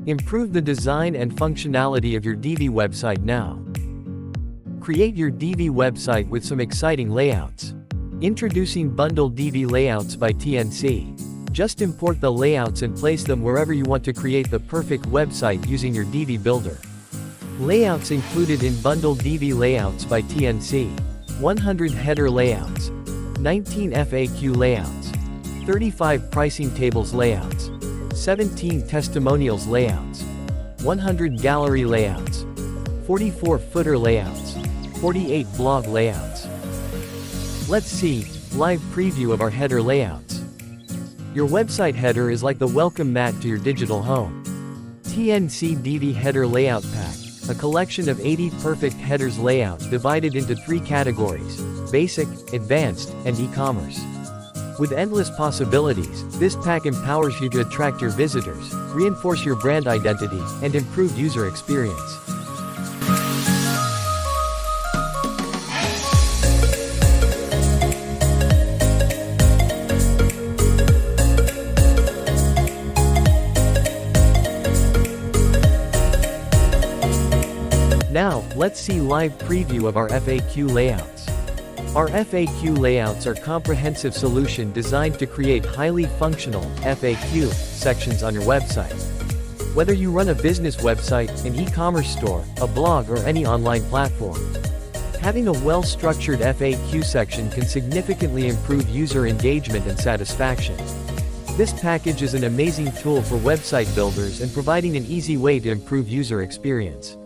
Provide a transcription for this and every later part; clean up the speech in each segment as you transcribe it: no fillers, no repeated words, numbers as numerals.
Improve the design and functionality of your Divi website now. Create your Divi website with some exciting layouts. Introducing Bundle Divi Layouts by TNC. Just import the layouts and place them wherever you want to create the perfect website using your Divi builder. Layouts included in Bundle Divi Layouts by TNC. 100 header layouts. 19 FAQ layouts. 35 pricing tables layouts. 17 testimonials layouts. 100 gallery layouts. 44 footer layouts. 48 blog layouts. Let's see, live preview of our header layouts. Your website header is like the welcome mat to your digital home. TNC Divi Header Layout Pack, a collection of 80 perfect headers layouts divided into 3 categories: basic, advanced, and e-commerce. With endless possibilities, this pack empowers you to attract your visitors, reinforce your brand identity, and improve user experience. Now, let's see live preview of our FAQ layouts. Our FAQ layouts are a comprehensive solution designed to create highly functional FAQ sections on your website. Whether you run a business website, an e-commerce store, a blog, or any online platform, having a well-structured FAQ section can significantly improve user engagement and satisfaction. This package is an amazing tool for website builders and providing an easy way to improve user experience.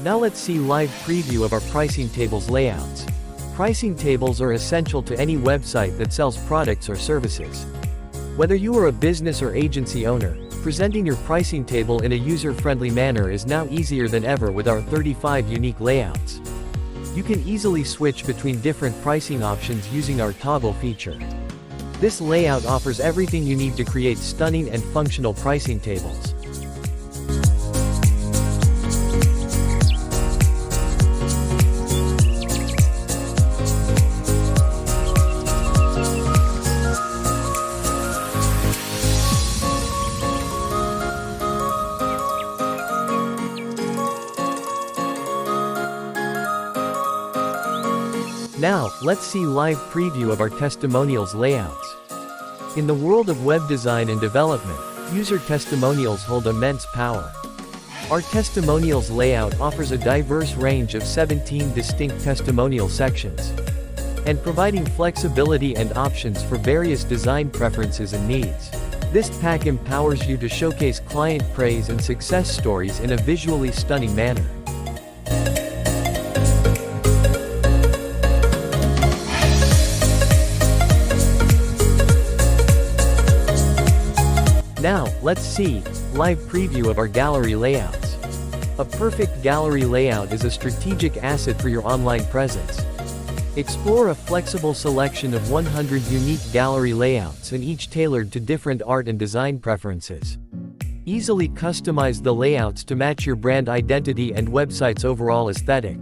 Now let's see live preview of our pricing tables layouts. Pricing tables are essential to any website that sells products or services. Whether you are a business or agency owner, presenting your pricing table in a user-friendly manner is now easier than ever with our 35 unique layouts. You can easily switch between different pricing options using our toggle feature. This layout offers everything you need to create stunning and functional pricing tables. Now, let's see live preview of our testimonials layouts. In the world of web design and development, user testimonials hold immense power. Our testimonials layout offers a diverse range of 17 distinct testimonial sections, and providing flexibility and options for various design preferences and needs. This pack empowers you to showcase client praise and success stories in a visually stunning manner. Now, let's see, live preview of our gallery layouts. A perfect gallery layout is a strategic asset for your online presence. Explore a flexible selection of 100 unique gallery layouts and each tailored to different art and design preferences. Easily customize the layouts to match your brand identity and website's overall aesthetic.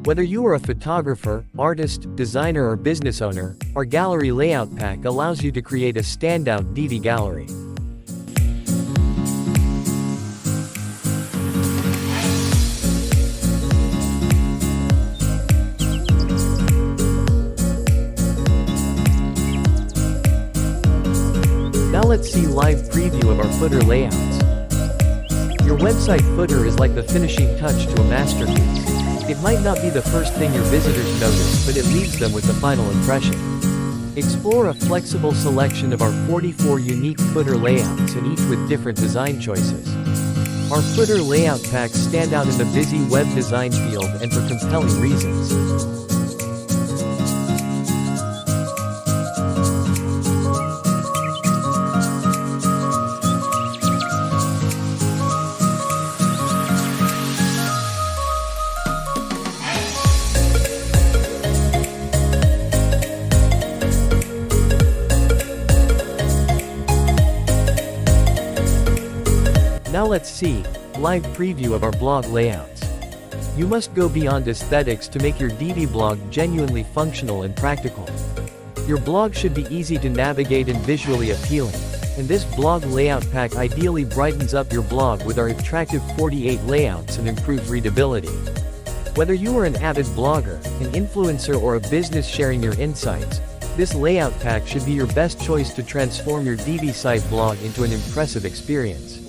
Whether you are a photographer, artist, designer, or business owner, our gallery layout pack allows you to create a standout Divi gallery. Now let's see live preview of our footer layouts. Your website footer is like the finishing touch to a masterpiece. It might not be the first thing your visitors notice, but it leaves them with the final impression. Explore a flexible selection of our 44 unique footer layouts, and each with different design choices. Our footer layout packs stand out in the busy web design field and for compelling reasons. Now let's see, Live preview of our blog layouts. You must go beyond aesthetics to make your Divi blog genuinely functional and practical. Your blog should be easy to navigate and visually appealing, and this blog layout pack ideally brightens up your blog with our attractive 48 layouts and improves readability. Whether you are an avid blogger, an influencer, or a business sharing your insights, this layout pack should be your best choice to transform your Divi site blog into an impressive experience.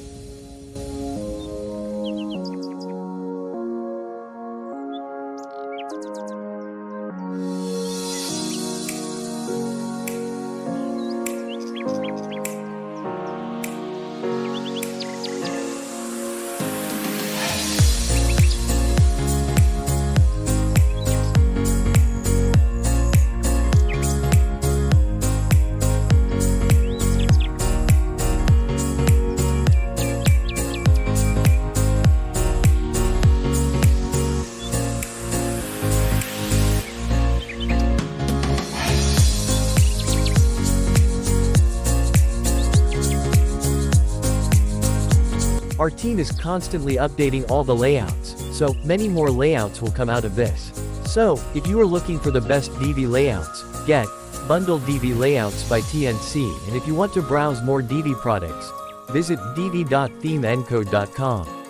Our team is constantly updating all the layouts, so many more layouts will come out of this. So, if you are looking for the best Divi layouts, get Bundle Divi Layouts by TNC, and if you want to browse more Divi products, visit divi.themeencode.com.